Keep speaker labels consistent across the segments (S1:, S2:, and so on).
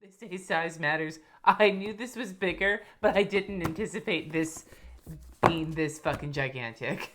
S1: They say size matters. I knew this was bigger, but I didn't anticipate this being this fucking gigantic.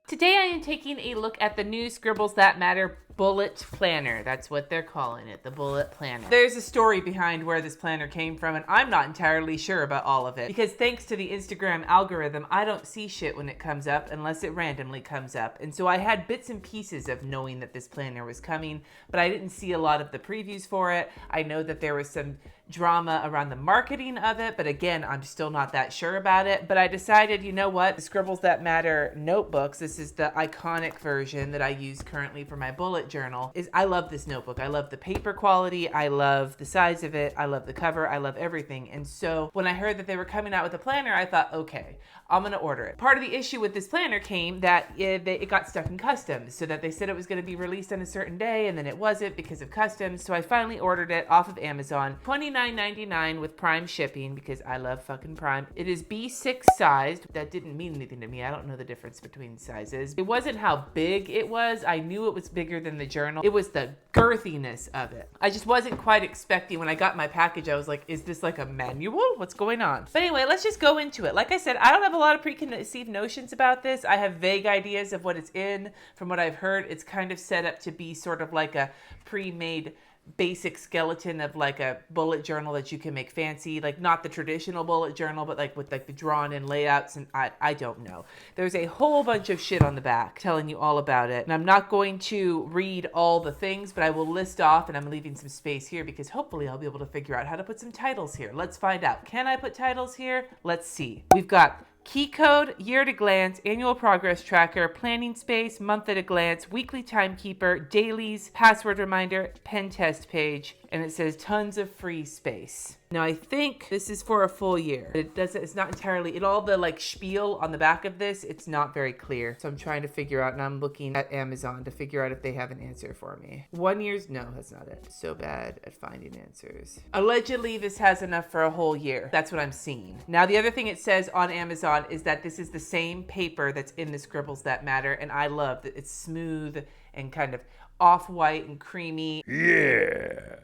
S1: Today I am taking a look at the new Scribbles That Matter bullet planner. That's what they're calling it, the bullet planner. There's a story behind where this planner came from, and I'm not entirely sure about all of it. Because thanks to the Instagram algorithm, I don't see shit when it comes up unless it randomly comes up. And so I had bits and pieces of knowing that this planner was coming, but I didn't see a lot of the previews for it. I know that there was some drama around the marketing of it, but again, I'm still not that sure about it. But I decided, you know what? The Scribbles That Matter notebooks, this is the iconic version that I use currently for my bullet journal. I love this notebook. I love the paper quality. I love the size of it. I love the cover. I love everything. And so when I heard that they were coming out with a planner, I thought, okay, I'm going to order it. Part of the issue with this planner came that it got stuck in customs, so that they said it was going to be released on a certain day, and then it wasn't because of customs. So I finally ordered it off of Amazon, $29.99 with Prime shipping, because I love fucking Prime. It is B6 sized. That didn't mean anything to me. I don't know the difference between sizes. It wasn't how big it was. I knew it was bigger than the journal. It was the girthiness of it. I just wasn't quite expecting. When I got my package, I was like, is this like a manual? What's going on? But anyway, let's just go into it. Like I said, I don't have a lot of preconceived notions about this. I have vague ideas of what it's in. From what I've heard, it's kind of set up to be sort of like a pre-made basic skeleton of like a bullet journal that you can make fancy, like not the traditional bullet journal, but like with like the drawn in layouts. And I don't know. There's a whole bunch of shit on the back telling you all about it. And I'm not going to read all the things, but I will list off, and I'm leaving some space here because hopefully I'll be able to figure out how to put some titles here. Let's find out. Can I put titles here? Let's see. We've got key code, year at a glance, annual progress tracker, planning space, month at a glance, weekly timekeeper, dailies, password reminder, pen test page, and it says tons of free space. Now I think this is for a full year. It's not entirely, all the like spiel on the back of this, it's not very clear. So I'm trying to figure out, and I'm looking at Amazon to figure out if they have an answer for me. 1 year's, no, that's not it. So bad at finding answers. Allegedly, this has enough for a whole year. That's what I'm seeing. Now the other thing it says on Amazon is that this is the same paper that's in the Scribbles That Matter, and I love that it's smooth and kind of off-white and creamy. Yeah.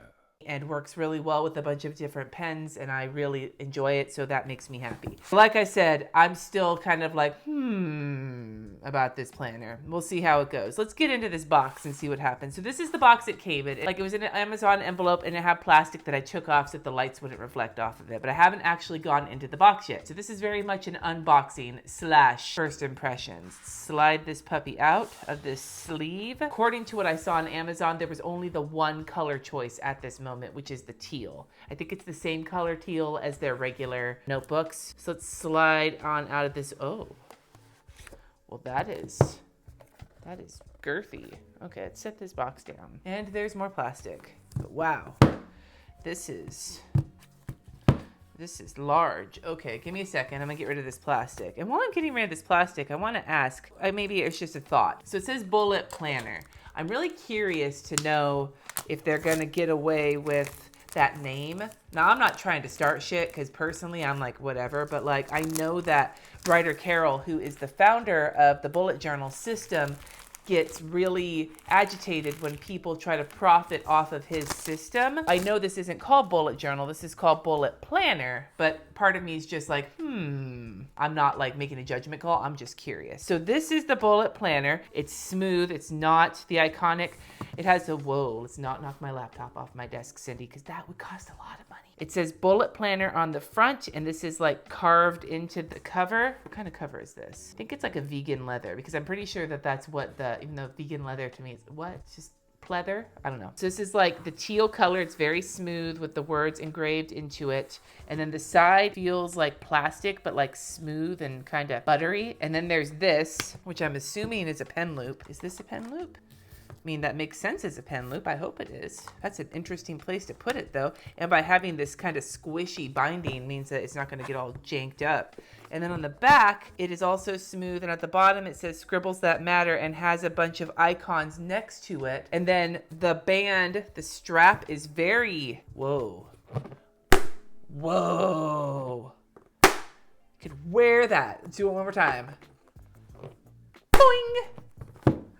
S1: And works really well with a bunch of different pens, and I really enjoy it, so that makes me happy. Like I said, I'm still kind of like, about this planner. We'll see how it goes. Let's get into this box and see what happens. So this is the box it came in. Like, it was in an Amazon envelope, and it had plastic that I took off so that the lights wouldn't reflect off of it, but I haven't actually gone into the box yet. So this is very much an unboxing / first impressions. Slide this puppy out of this sleeve. According to what I saw on Amazon, there was only the one color choice at this moment, which is the teal. I think it's the same color teal as their regular notebooks. So let's slide on out of this. Oh, well, that is girthy. Okay, let's set this box down. And there's more plastic. But wow, this is large. Okay, give me a second. I'm gonna get rid of this plastic. And while I'm getting rid of this plastic, I wanna ask, maybe it's just a thought. So it says bullet planner. I'm really curious to know if they're gonna get away with that name. Now, I'm not trying to start shit, because personally I'm like, whatever, but like, I know that writer Carol, who is the founder of the bullet journal system, gets really agitated when people try to profit off of his system. I know this isn't called bullet journal, this is called bullet planner, but part of me is just like, I'm not like making a judgment call, I'm just curious. So this is the bullet planner. It's smooth, it's not the iconic. It has a, whoa, let's not knock my laptop off my desk, Cindy, because that would cost a lot of money. It says bullet planner on the front, and this is like carved into the cover. What kind of cover is this? I think it's like a vegan leather, because I'm pretty sure that that's what even though vegan leather to me is, what? It's just pleather? I don't know. So this is like the teal color. It's very smooth with the words engraved into it. And then the side feels like plastic, but like smooth and kind of buttery. And then there's this, which I'm assuming is a pen loop. Is this a pen loop? I mean, that makes sense as a pen loop. I hope it is. That's an interesting place to put it, though. And by having this kind of squishy binding means that it's not going to get all janked up. And then on the back, it is also smooth. And at the bottom, it says Scribbles That Matter and has a bunch of icons next to it. And then the band, the strap is very, whoa. Whoa. You could wear that. Let's do it one more time. Boing.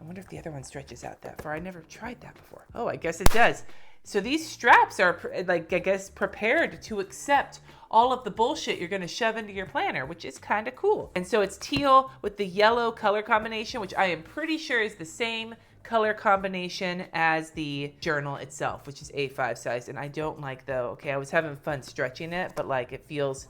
S1: I wonder if the other one stretches out that far. I never tried that before. Oh, I guess it does. So these straps are, like, I guess, prepared to accept all of the bullshit you're going to shove into your planner, which is kind of cool. And so it's teal with the yellow color combination, which I am pretty sure is the same color combination as the journal itself, which is A5 size. And I don't like, though, okay, I was having fun stretching it, but like it feels,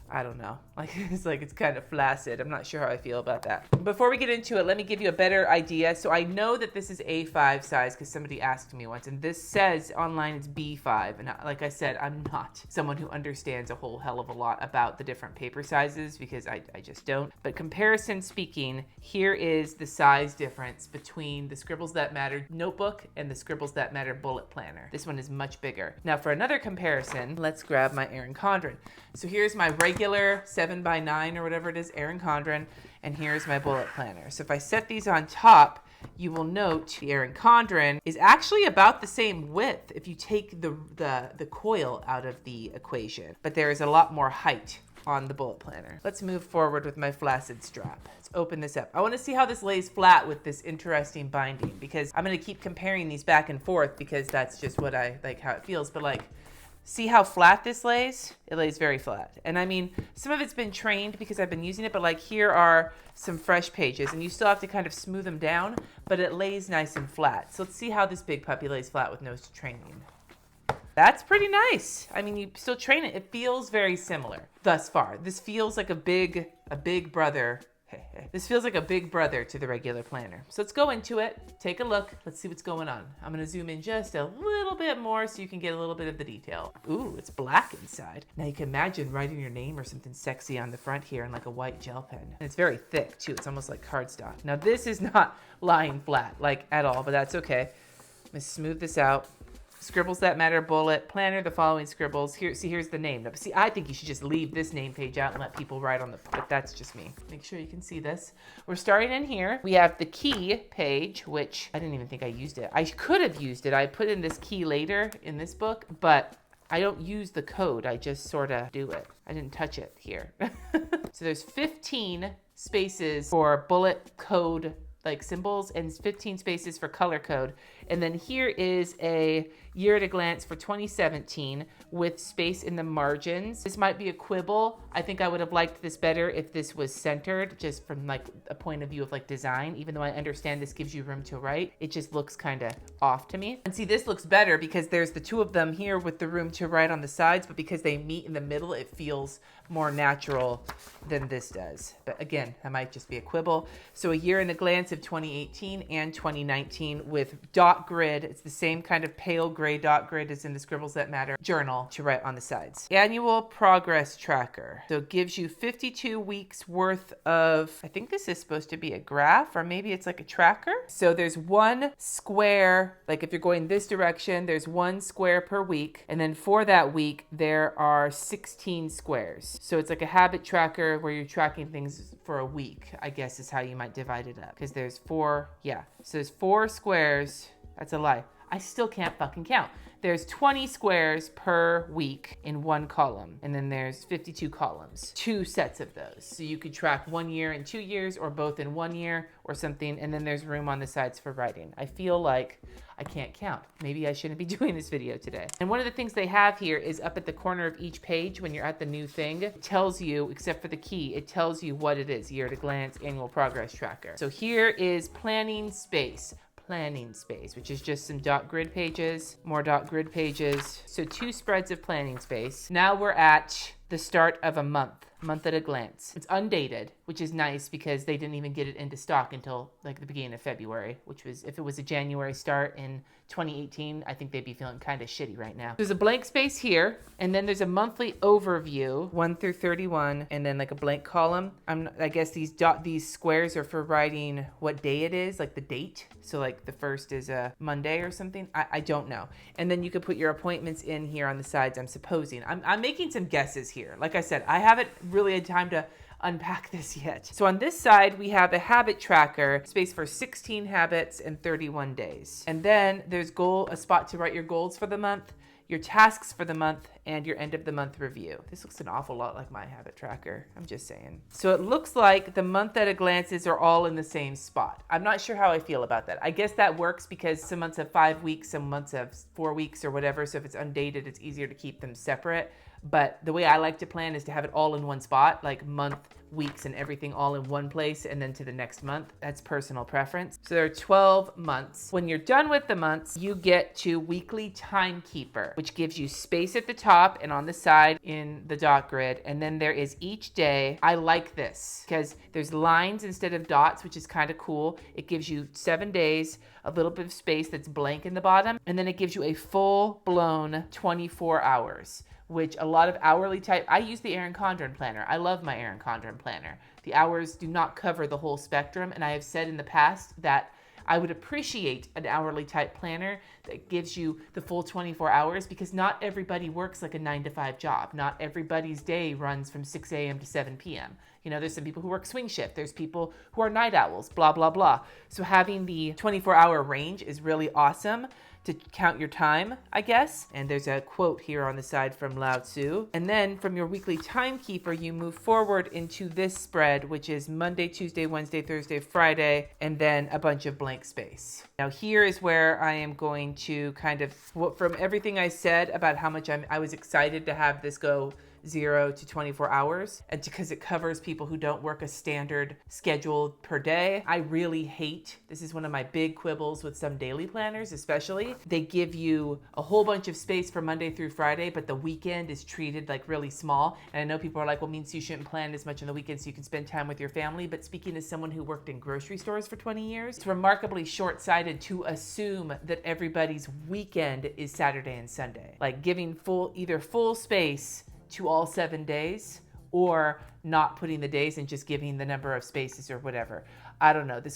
S1: I don't know, like it's kind of flaccid. I'm not sure how I feel about that. Before we get into it, let me give you a better idea. So I know that this is A5 size because somebody asked me once, and this says online it's B5. And like I said, I'm not someone who understands a whole hell of a lot about the different paper sizes because I just don't. But comparison speaking, here is the size difference between the Scribbles That Matter notebook and the Scribbles That Matter bullet planner. This one is much bigger. Now for another comparison, let's grab my Erin Condren. So here's my regular 7x9 or whatever it is, Erin Condren, and here's my bullet planner. So if I set these on top, you will note the Erin Condren is actually about the same width if you take the coil out of the equation, but there is a lot more height on the bullet planner. Let's move forward with my flaccid strap. Let's open this up. I want to see how this lays flat with this interesting binding because I'm going to keep comparing these back and forth because that's just what I like how it feels, but like, see how flat this lays? It lays very flat. And I mean, some of it's been trained because I've been using it, but like here are some fresh pages and you still have to kind of smooth them down, but it lays nice and flat. So let's see how this big puppy lays flat with no training. That's pretty nice. I mean, you still train it. It feels very similar thus far. This feels like a big brother. This feels like a big brother to the regular planner. So let's go into it, take a look, let's see what's going on. I'm gonna zoom in just a little bit more so you can get a little bit of the detail. Ooh, it's black inside. Now you can imagine writing your name or something sexy on the front here in like a white gel pen. And it's very thick too, it's almost like cardstock. Now this is not lying flat, like at all, but that's okay. I'm gonna smooth this out. Scribbles That Matter bullet planner, the following scribbles. Here, see, here's the name. See, I think you should just leave this name page out and let people write on the, but that's just me. Make sure you can see this. We're starting in here. We have the key page, which I didn't even think I used it. I could have used it. I put in this key later in this book, but I don't use the code. I just sort of do it. I didn't touch it here. So there's 15 spaces for bullet code like symbols and 15 spaces for color code. And then here is a year at a glance for 2017 with space in the margins. This might be a quibble. I think I would have liked this better if this was centered just from like a point of view of like design, even though I understand this gives you room to write. It just looks kind of off to me. And see, this looks better because there's the two of them here with the room to write on the sides, but because they meet in the middle, it feels more natural than this does. But again, that might just be a quibble. So a year in a glance of 2018 and 2019 with dot grid. It's the same kind of pale gray dot grid as in the Scribbles That Matter journal to write on the sides. Annual progress tracker. So it gives you 52 weeks worth of, I think this is supposed to be a graph or maybe it's like a tracker. So there's one square, like if you're going this direction, there's one square per week. And then for that week, there are 16 squares. So it's like a habit tracker where you're tracking things for a week, I guess is how you might divide it up. Because there's four, yeah. So there's 4 squares. That's a lie. I still can't fucking count. There's 20 squares per week in one column. And then there's 52 columns, 2 sets of those. So you could track 1 year and 2 years or both in 1 year or something. And then there's room on the sides for writing. I feel like I can't count. Maybe I shouldn't be doing this video today. And one of the things they have here is up at the corner of each page when you're at the new thing, it tells you, except for the key, it tells you what it is, year at a glance, annual progress tracker. So here is planning space, which is just some dot grid pages, more dot grid pages. So 2 spreads of planning space. Now we're at the start of a month at a glance. It's undated, which is nice because they didn't even get it into stock until like the beginning of February, which was, if it was a January start in 2018, I think they'd be feeling kind of shitty right now. There's a blank space here, and then there's a monthly overview, 1 through 31, and then like a blank column. I guess these squares are for writing what day it is, like the date. So like the first is a Monday or something. I don't know. And then you could put your appointments in here on the sides, I'm supposing. I'm making some guesses here. Like I said, I haven't really had time to unpack this yet. So on this side, we have a habit tracker, space for 16 habits and 31 days. And then there's a spot to write your goals for the month, your tasks for the month, and your end of the month review. This looks an awful lot like my habit tracker. I'm just saying. So it looks like the month at a glances are all in the same spot. I'm not sure how I feel about that. I guess that works because some months have 5 weeks, some months have 4 weeks or whatever. So if it's undated, it's easier to keep them separate. But the way I like to plan is to have it all in one spot, like month, weeks, and everything all in one place, and then to the next month. That's personal preference. So there are 12 months. When you're done with the months, you get to weekly timekeeper, which gives you space at the top and on the side in the dot grid. And then there is each day. I like this because there's lines instead of dots, which is kind of cool. It gives you 7 days, a little bit of space that's blank in the bottom, and then it gives you a full-blown 24 hours. Which a lot of hourly type, I use the Erin Condren planner. I love my Erin Condren planner. The hours do not cover the whole spectrum. And I have said in the past that I would appreciate an hourly type planner that gives you the full 24 hours because not everybody works like a 9-to-5 job. Not everybody's day runs from 6 a.m. to 7 p.m. You know, there's some people who work swing shift. There's people who are night owls, blah, blah, blah. So having the 24-hour range is really awesome to count your time, I guess. And there's a quote here on the side from Lao Tzu. And then from your weekly timekeeper, you move forward into this spread, which is Monday, Tuesday, Wednesday, Thursday, Friday, and then a bunch of blank space. Now here is where I am going to kind of, from everything I said about how much I was excited to have this go 0 to 24 hours, and because it covers people who don't work a standard schedule per day. I really hate, this is one of my big quibbles with some daily planners especially, they give you a whole bunch of space for Monday through Friday, but the weekend is treated like really small. And I know people are like, well, means you shouldn't plan as much on the weekend so you can spend time with your family. But speaking as someone who worked in grocery stores for 20 years, it's remarkably short-sighted to assume that everybody's weekend is Saturday and Sunday. Like giving either full space to all 7 days or not putting the days and just giving the number of spaces or whatever. I don't know. This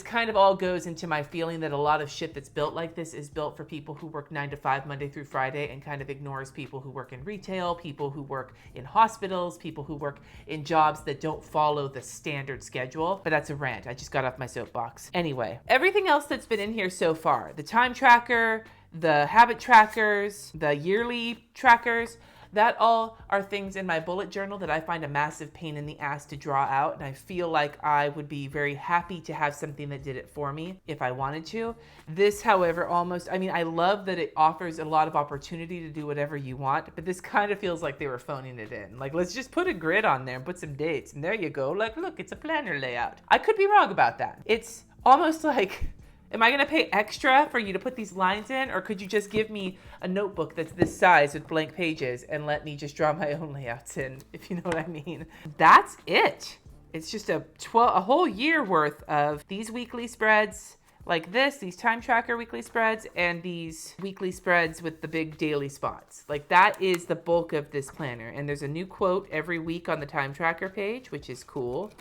S1: kind of all goes into my feeling that a lot of shit that's built like this is built for people who work 9 to 5 Monday through Friday and kind of ignores people who work in retail, people who work in hospitals, people who work in jobs that don't follow the standard schedule. But that's a rant. I just got off my soapbox. Anyway, everything else that's been in here so far, the time tracker, the habit trackers, the yearly trackers, that all are things in my bullet journal that I find a massive pain in the ass to draw out. And I feel like I would be very happy to have something that did it for me if I wanted to. This, however, I love that it offers a lot of opportunity to do whatever you want, but this kind of feels like they were phoning it in. Like, let's just put a grid on there and put some dates. And there you go. Like, look, it's a planner layout. I could be wrong about that. It's almost like, am I going to pay extra for you to put these lines in? Or could you just give me a notebook that's this size with blank pages and let me just draw my own layouts in, if you know what I mean? That's it. It's just a whole year worth of these weekly spreads like this, these time tracker weekly spreads, and these weekly spreads with the big daily spots. Like that is the bulk of this planner. And there's a new quote every week on the time tracker page, which is cool.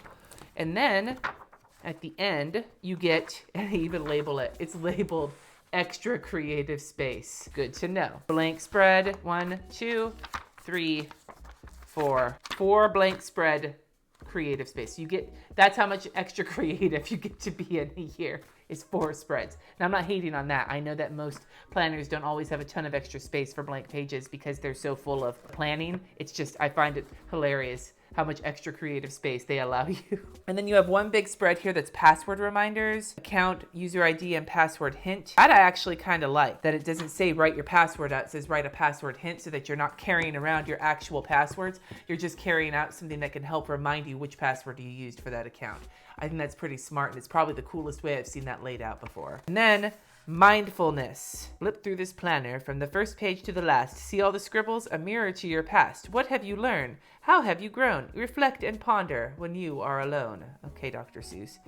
S1: And then at the end, you get, and they even label it, it's labeled extra creative space. Good to know. Blank spread, 1, 2, 3, 4. 4 blank spread creative space. That's how much extra creative you get to be in a year, is 4 spreads. Now, I'm not hating on that. I know that most planners don't always have a ton of extra space for blank pages because they're so full of planning. It's just, I find it hilarious how much extra creative space they allow you. And then you have one big spread here that's password reminders, account, user ID, and password hint. That I actually kind of like, that it doesn't say write your password out. It says write a password hint so that you're not carrying around your actual passwords. You're just carrying out something that can help remind you which password you used for that account. I think that's pretty smart, and it's probably the coolest way I've seen that laid out before. And then mindfulness. Flip through this planner from the first page to the last. See all the scribbles? A mirror to your past. What have you learned? How have you grown? Reflect and ponder when you are alone. Okay, Dr. Seuss.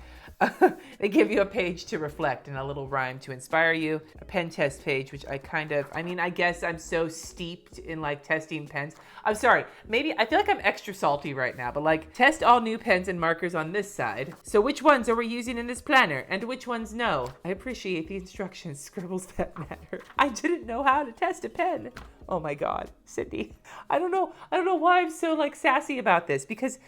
S1: They give you a page to reflect and a little rhyme to inspire you. A pen test page, which I guess I'm so steeped in like testing pens. I'm sorry. Maybe I feel like I'm extra salty right now, but like test all new pens and markers on this side. So which ones are we using in this planner and which ones no? I appreciate the instructions, Scribbles That Matter. I didn't know how to test a pen. Oh my God, Cindy. I don't know why I'm so like sassy about this because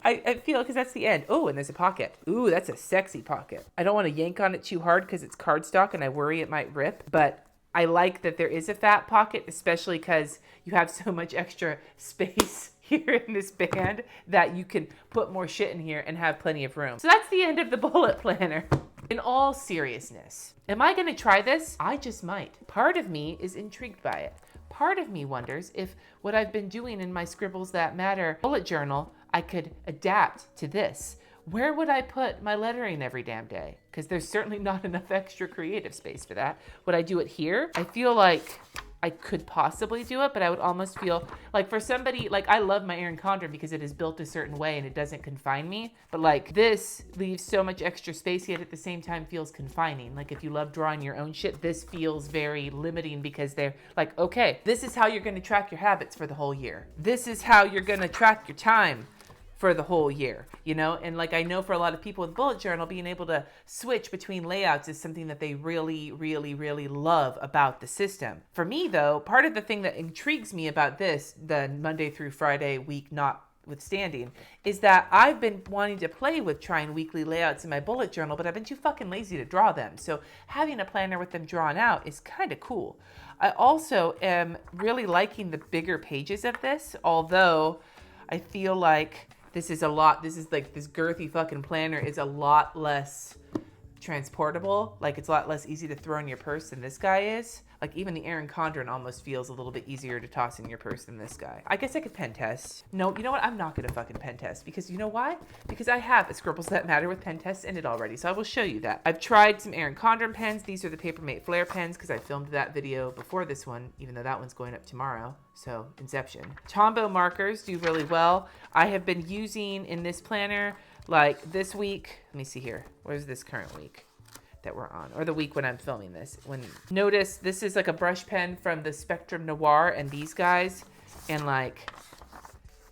S1: I feel because that's the end. Oh, and there's a pocket. Ooh, that's a sexy pocket. I don't want to yank on it too hard because it's cardstock and I worry it might rip, but I like that there is a fat pocket, especially because you have so much extra space here in this band that you can put more shit in here and have plenty of room. So that's the end of the bullet planner. In all seriousness, am I going to try this? I just might. Part of me is intrigued by it. Part of me wonders if what I've been doing in my Scribbles That Matter bullet journal, I could adapt to this. Where would I put my lettering every damn day? Because there's certainly not enough extra creative space for that. Would I do it here? I feel like I could possibly do it, but I would almost feel like for somebody, like I love my Erin Condren because it is built a certain way and it doesn't confine me. But like this leaves so much extra space yet at the same time feels confining. Like if you love drawing your own shit, this feels very limiting because they're like, okay, this is how you're going to track your habits for the whole year. This is how you're going to track your time for the whole year, you know? And like, I know for a lot of people with bullet journal, being able to switch between layouts is something that they really, really, really love about the system. For me though, part of the thing that intrigues me about this, the Monday through Friday week notwithstanding, is that I've been wanting to play with trying weekly layouts in my bullet journal, but I've been too fucking lazy to draw them. So having a planner with them drawn out is kind of cool. I also am really liking the bigger pages of this, although I feel like this is like this girthy fucking planner is a lot less transportable. Like it's a lot less easy to throw in your purse than this guy is. Like even the Erin Condren almost feels a little bit easier to toss in your purse than this guy. I guess I could pen test. No, you know what? I'm not gonna fucking pen test because you know why? Because I have a Scribbles That Matter with pen tests in it already. So I will show you that. I've tried some Erin Condren pens. These are the Papermate Flare pens because I filmed that video before this one, even though that one's going up tomorrow. So Inception. Tombow markers do really well. I have been using in this planner, like this week, let me see here. Where's this current week that we're on, or the week when I'm filming this? Notice this is like a brush pen from the Spectrum Noir and these guys, and like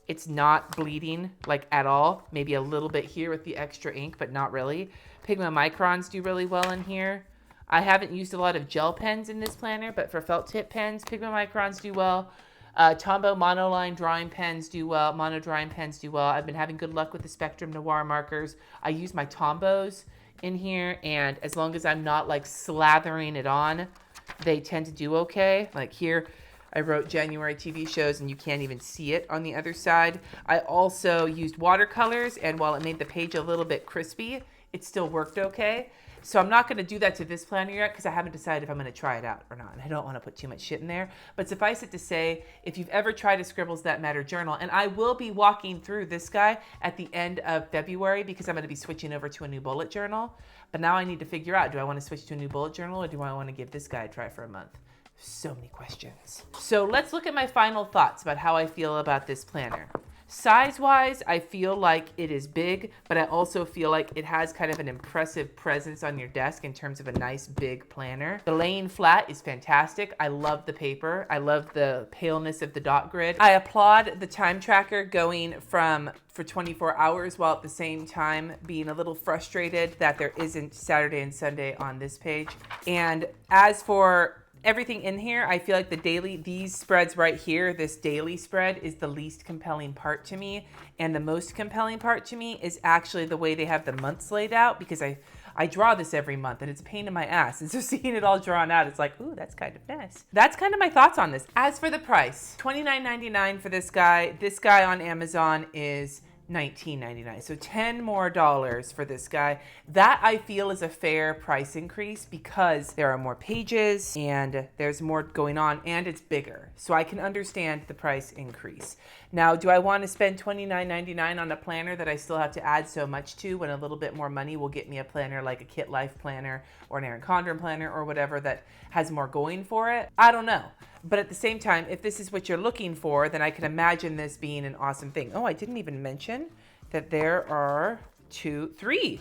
S1: it's not bleeding like at all. Maybe a little bit here with the extra ink, but not really. Pigment Microns do really well in here. I haven't used a lot of gel pens in this planner, but for felt tip pens, Pigment Microns do well. Tombow monoline drawing pens do well. Mono drawing pens do well. I've been having good luck with the Spectrum Noir markers. I use my Tombows in here, and as long as I'm not like slathering it on, they tend to do okay. Like here, I wrote January TV shows and you can't even see it on the other side. I also used watercolors, and while it made the page a little bit crispy, it still worked okay. So I'm not going to do that to this planner yet because I haven't decided if I'm going to try it out or not. And I don't want to put too much shit in there. But suffice it to say, if you've ever tried a Scribbles That Matter journal, and I will be walking through this guy at the end of February because I'm going to be switching over to a new bullet journal. But now I need to figure out, do I want to switch to a new bullet journal or do I want to give this guy a try for a month? So many questions. So let's look at my final thoughts about how I feel about this planner. Size-wise, I feel like it is big, but I also feel like it has kind of an impressive presence on your desk in terms of a nice big planner. The laying flat is fantastic. I love the paper. I love the paleness of the dot grid. I applaud the time tracker going for 24 hours while at the same time being a little frustrated that there isn't Saturday and Sunday on this page. And as for everything in here, I feel like these spreads right here, this daily spread is the least compelling part to me. And the most compelling part to me is actually the way they have the months laid out, because I draw this every month and it's a pain in my ass. And so seeing it all drawn out, it's like, ooh, that's kind of nice. That's kind of my thoughts on this. As for the price, $29.99 for this guy. This guy on Amazon is $19.99. So $10 more for this guy. That I feel is a fair price increase because there are more pages and there's more going on and it's bigger. So I can understand the price increase. Now, do I want to spend $29.99 on a planner that I still have to add so much to when a little bit more money will get me a planner like a Kit Life planner or an Erin Condren planner or whatever that has more going for it? I don't know. But at the same time, if this is what you're looking for, then I can imagine this being an awesome thing. Oh, I didn't even mention that there are three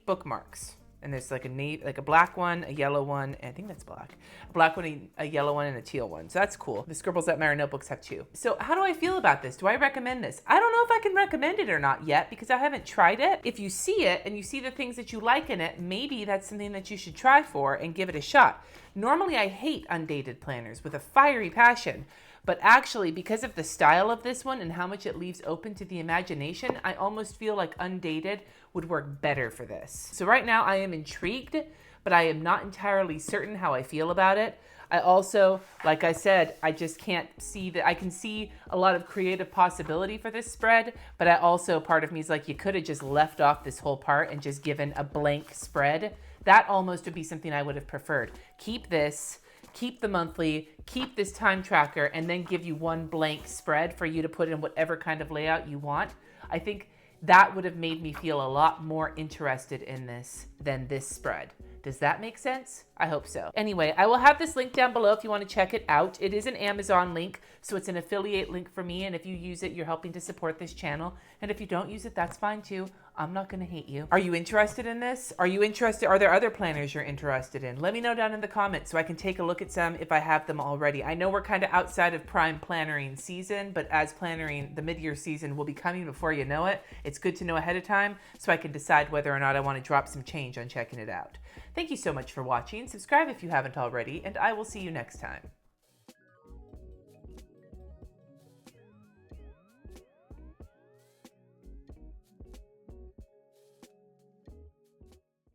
S1: bookmarks. And there's like a black one, a yellow one, and I think that's black. A black one, a yellow one, and a teal one. So that's cool. The Scribbles That Matter notebooks have 2. So how do I feel about this? Do I recommend this? I don't know if I can recommend it or not yet because I haven't tried it. If you see it and you see the things that you like in it, maybe that's something that you should try for and give it a shot. Normally I hate undated planners with a fiery passion. But actually, because of the style of this one and how much it leaves open to the imagination, I almost feel like undated would work better for this. So right now I am intrigued, but I am not entirely certain how I feel about it. I also, like I said, I just can't see that. I can see a lot of creative possibility for this spread, but I also, part of me is like, you could have just left off this whole part and just given a blank spread. That almost would be something I would have preferred. Keep this. Keep the monthly, keep this time tracker, and then give you one blank spread for you to put in whatever kind of layout you want. I think that would have made me feel a lot more interested in this than this spread. Does that make sense? I hope so. Anyway, I will have this link down below if you want to check it out. It is an Amazon link, so it's an affiliate link for me, and if you use it, you're helping to support this channel. And if you don't use it, that's fine too. I'm not going to hate you. Are you interested in this? Are there other planners you're interested in? Let me know down in the comments so I can take a look at some if I have them already. I know we're kind of outside of prime plannering season, but as plannering, the mid-year season will be coming before you know it. It's good to know ahead of time so I can decide whether or not I want to drop some change on checking it out. Thank you so much for watching. Subscribe if you haven't already, and I will see you next time.